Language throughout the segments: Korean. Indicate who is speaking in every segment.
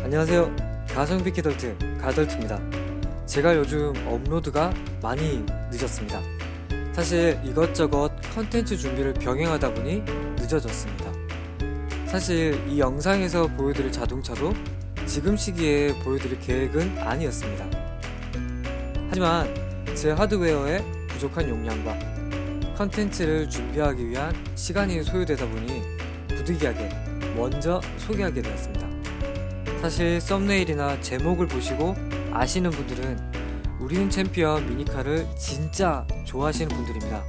Speaker 1: 안녕하세요. 가성비 키덜트 가덜트입니다. 제가 요즘 업로드가 많이 늦었습니다. 사실 이것저것 컨텐츠 준비를 병행하다 보니 늦어졌습니다. 사실 이 영상에서 보여드릴 자동차도 지금 시기에 보여드릴 계획은 아니었습니다. 하지만 제 하드웨어의 부족한 용량과 컨텐츠를 준비하기 위한 시간이 소요되다 보니 부득이하게 먼저 소개하게 되었습니다. 사실 썸네일이나 제목을 보시고 아시는 분들은 우리는 챔피언 미니카를 진짜 좋아하시는 분들입니다.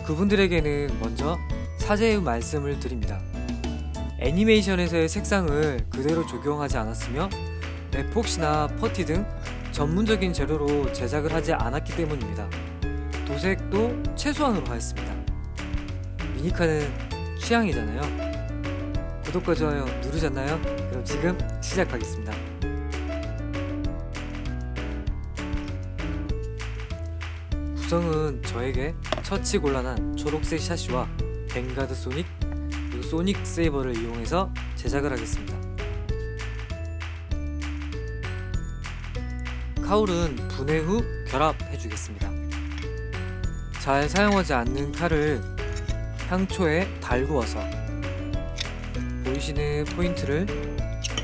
Speaker 1: 그분들에게는 먼저 사죄의 말씀을 드립니다. 애니메이션에서의 색상을 그대로 적용하지 않았으며 에폭시나 퍼티 등 전문적인 재료로 제작을 하지 않았기 때문입니다. 도색도 최소한으로 하였습니다. 미니카는 취향이잖아요. 구독과 좋아요 누르셨나요? 그럼 지금 시작하겠습니다. 구성은 저에게 처치곤란한 초록색 샤시와 뱅가드 소닉 그리고 소닉 세이버를 이용해서 제작을 하겠습니다. 카울은 분해 후 결합해 주겠습니다. 잘 사용하지 않는 칼을 향초에 달구어서 보이시는 포인트를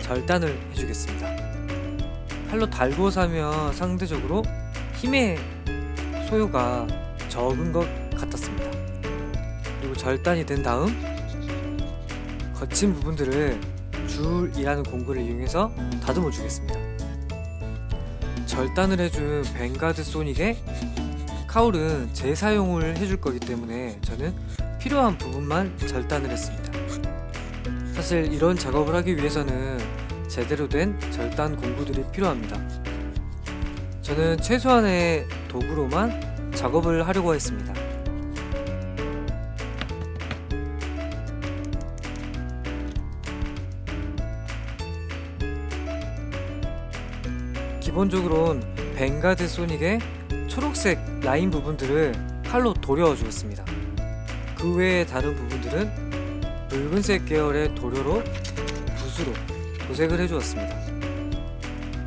Speaker 1: 절단을 해주겠습니다. 칼로 달구어서 하면 상대적으로 힘의 소요가 적은 것 같았습니다. 그리고 절단이 된 다음 거친 부분들을 줄이라는 공구를 이용해서 다듬어 주겠습니다. 절단을 해준 뱅가드 소닉에 카울은 재사용을 해줄 거기 때문에 저는 필요한 부분만 절단을 했습니다. 사실 이런 작업을 하기 위해서는 제대로 된 절단 공구들이 필요합니다. 저는 최소한의 도구로만 작업을 하려고 했습니다. 기본적으로는 뱅가드 소닉의 초록색 라인 부분들을 칼로 도려 주었습니다. 그 외의 다른 부분들은 붉은색 계열의 도료로 붓으로 도색을 해주었습니다.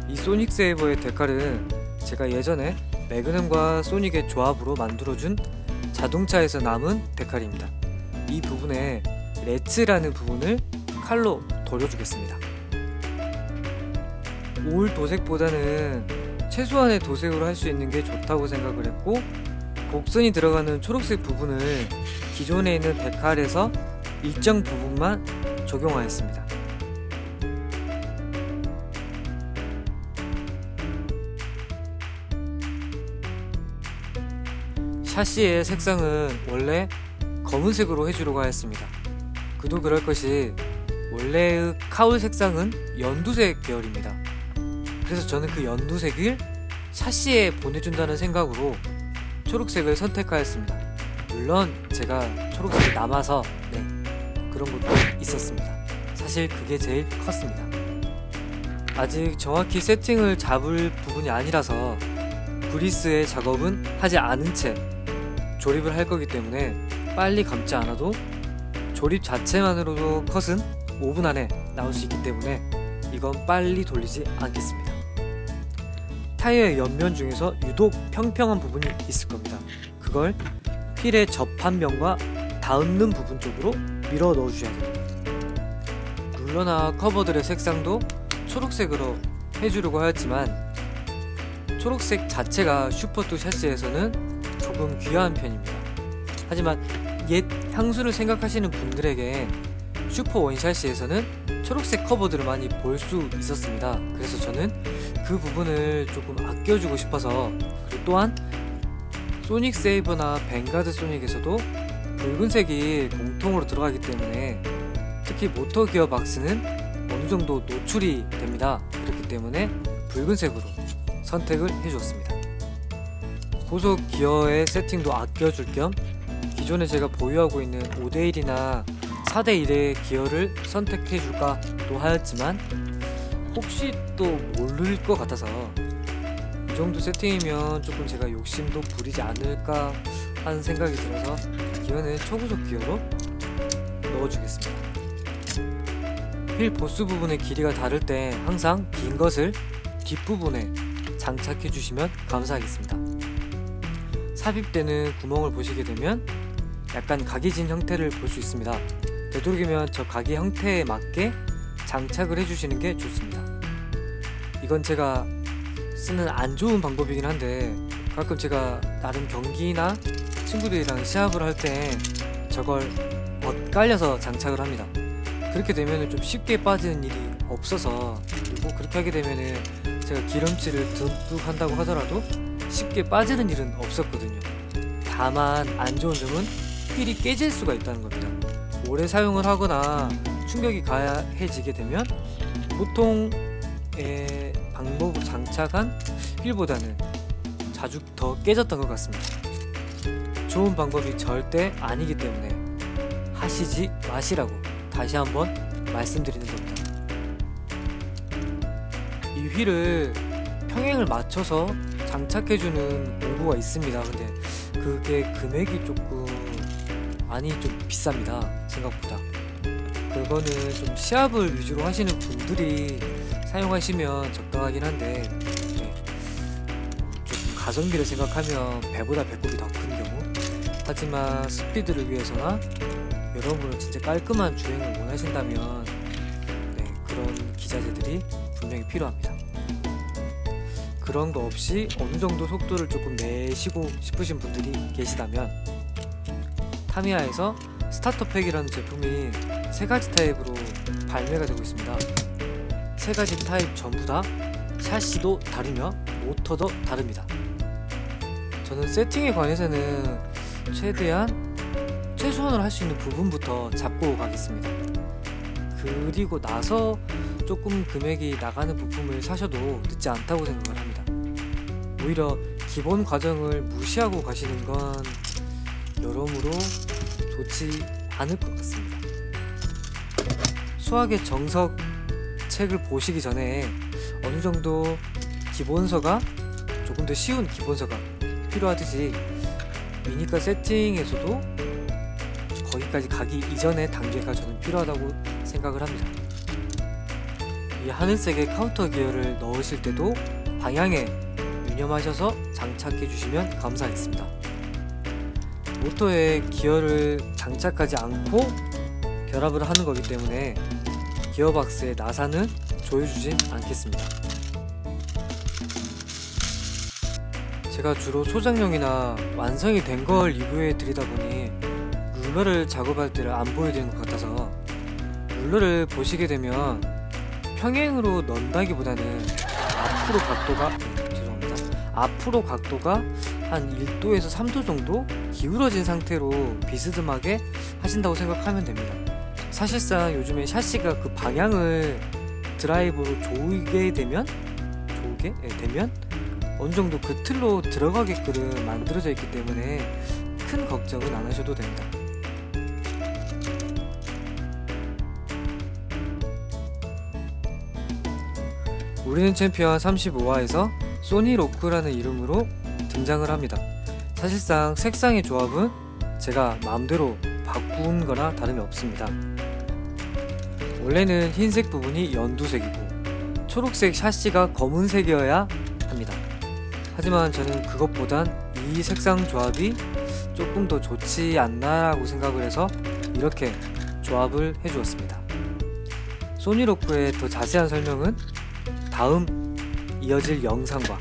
Speaker 1: 이 소닉 세이버의 데칼은 제가 예전에 매그넘과 소닉의 조합으로 만들어준 자동차에서 남은 데칼입니다. 이 부분에 레츠라는 부분을 칼로 도려주겠습니다. 올 도색보다는 최소한의 도색으로 할 수 있는 게 좋다고 생각을 했고, 곡선이 들어가는 초록색 부분을 기존에 있는 데칼에서 일정 부분만 적용하였습니다. 샤시의 색상은 원래 검은색으로 해주려고 하였습니다. 그도 그럴 것이 원래의 카울 색상은 연두색 계열입니다. 그래서 저는 그 연두색을 샤시에 보내준다는 생각으로 초록색을 선택하였습니다. 물론 제가 초록색이 남아서 그런 것도 있었습니다. 사실 그게 제일 컸습니다. 아직 정확히 세팅을 잡을 부분이 아니라서 브리스의 작업은 하지 않은 채 조립을 할 거기 때문에 빨리 감지 않아도 조립 자체만으로도 컷은 5분 안에 나올 수 있기 때문에 이건 빨리 돌리지 않겠습니다. 타이어의 옆면 중에서 유독 평평한 부분이 있을 겁니다. 그걸 휠의 접합면과 닿는 부분 쪽으로 밀어 넣어주셔야 됩니다. 룰러나 커버들의 색상도 초록색으로 해주려고 하였지만 초록색 자체가 슈퍼2 샤시에서는 조금 귀한 편입니다. 하지만 옛 향수를 생각하시는 분들에게 슈퍼1 샤시에서는 초록색 커버들을 많이 볼 수 있었습니다. 그래서 저는 그 부분을 조금 아껴주고 싶어서, 그리고 또한 소닉 세이버나 뱅가드 소닉에서도 붉은색이 공통으로 들어가기 때문에 특히 모터 기어 박스는 어느정도 노출이 됩니다. 그렇기 때문에 붉은색으로 선택을 해주었습니다. 고속 기어의 세팅도 아껴줄 겸 기존에 제가 보유하고 있는 5대1이나 4대1의 기어를 선택해줄까도 하였지만 혹시 또 모를 것 같아서 이 정도 세팅이면 조금 제가 욕심도 부리지 않을까 하는 생각이 들어서 기어는 초고속 기어로 넣어주겠습니다. 휠 보스 부분의 길이가 다를 때 항상 긴 것을 뒷부분에 장착해 주시면 감사하겠습니다. 삽입되는 구멍을 보시게 되면 약간 각이진 형태를 볼 수 있습니다. 되도록이면 저 각의 형태에 맞게 장착을 해주시는 게 좋습니다. 이건 제가 쓰는 안 좋은 방법이긴 한데 가끔 제가 나름 경기나 친구들이랑 시합을 할 때 저걸 엇갈려서 장착을 합니다. 그렇게 되면 좀 쉽게 빠지는 일이 없어서, 그리고 그렇게 하게 되면 제가 기름칠을 듬뿍 한다고 하더라도 쉽게 빠지는 일은 없었거든요. 다만 안 좋은 점은 휠이 깨질 수가 있다는 겁니다. 오래 사용을 하거나 충격이 가해지게 되면 보통의 방법으로 장착한 휠보다는 자주 더 깨졌던 것 같습니다. 좋은 방법이 절대 아니기 때문에 하시지 마시라고 다시 한번 말씀드리는 겁니다. 이 휠을 평행을 맞춰서 장착해주는 공구가 있습니다. 근데 그게 금액이 조금 많이 좀 비쌉니다, 생각보다. 그거는 좀 시합을 위주로 하시는 분들이 사용하시면 적당하긴 한데, 조금 가성비를 생각하면 배보다 배꼽이 더 큰 경우, 하지만 스피드를 위해서나 여러분은 진짜 깔끔한 주행을 원하신다면 그런 기자재들이 분명히 필요합니다. 그런 거 없이 어느 정도 속도를 조금 내시고 싶으신 분들이 계시다면 타미야에서 스타터팩이라는 제품이 3가지 타입으로 발매가 되고 있습니다. 3가지 타입 전부 다 샤시도 다르며 모터도 다릅니다. 저는 세팅에 관해서는 최대한 최소한으로 할 수 있는 부분부터 잡고 가겠습니다. 그리고 나서 조금 금액이 나가는 부품을 사셔도 늦지 않다고 생각을 합니다. 오히려 기본 과정을 무시하고 가시는 건 여러모로 좋지 않을 것 같습니다. 수학의 정석 책을 보시기 전에 어느 정도 기본서가, 조금 더 쉬운 기본서가 필요하듯이 미니카 세팅에서도 거기까지 가기 이전의 단계가 저는 필요하다고 생각을 합니다. 이 하늘색의 카운터 기어를 넣으실 때도 방향에 유념하셔서 장착해 주시면 감사하겠습니다. 모터에 기어를 장착하지 않고 결합을 하는 거기 때문에 기어박스의 나사는 조여주진 않겠습니다. 제가 주로 소장용이나 완성이 된 걸 리뷰해 드리다 보니 룰러를 작업할 때를 안 보여드리는 것 같아서, 룰러를 보시게 되면 평행으로 넣는다기보다는 앞으로 각도가 한 1도에서 3도 정도 기울어진 상태로 비스듬하게 하신다고 생각하면 됩니다. 사실상 요즘에 샤시가 그 방향을 드라이브로 조이게 되면 어느 정도 그 틀로 들어가게끔 만들어져 있기 때문에 큰 걱정은 안 하셔도 됩니다. 우리는 챔피언 35화에서 소니 로크라는 이름으로 등장을 합니다. 사실상 색상의 조합은 제가 마음대로 바꾼 거나 다름이 없습니다. 원래는 흰색 부분이 연두색이고 초록색 샤시가 검은색이어야 합니다. 하지만 저는 그것보단 이 색상 조합이 조금 더 좋지 않나라고 생각을 해서 이렇게 조합을 해주었습니다. 소니로크의 더 자세한 설명은 다음 이어질 영상과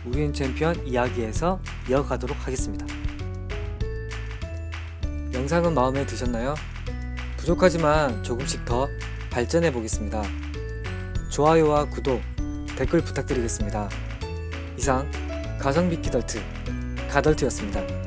Speaker 1: 우리는 챔피언 이야기에서 이어가도록 하겠습니다. 영상은 마음에 드셨나요? 부족하지만 조금씩 더 발전해 보겠습니다. 좋아요와 구독, 댓글 부탁드리겠습니다. 이상 가성비 키덜트 가덜트였습니다.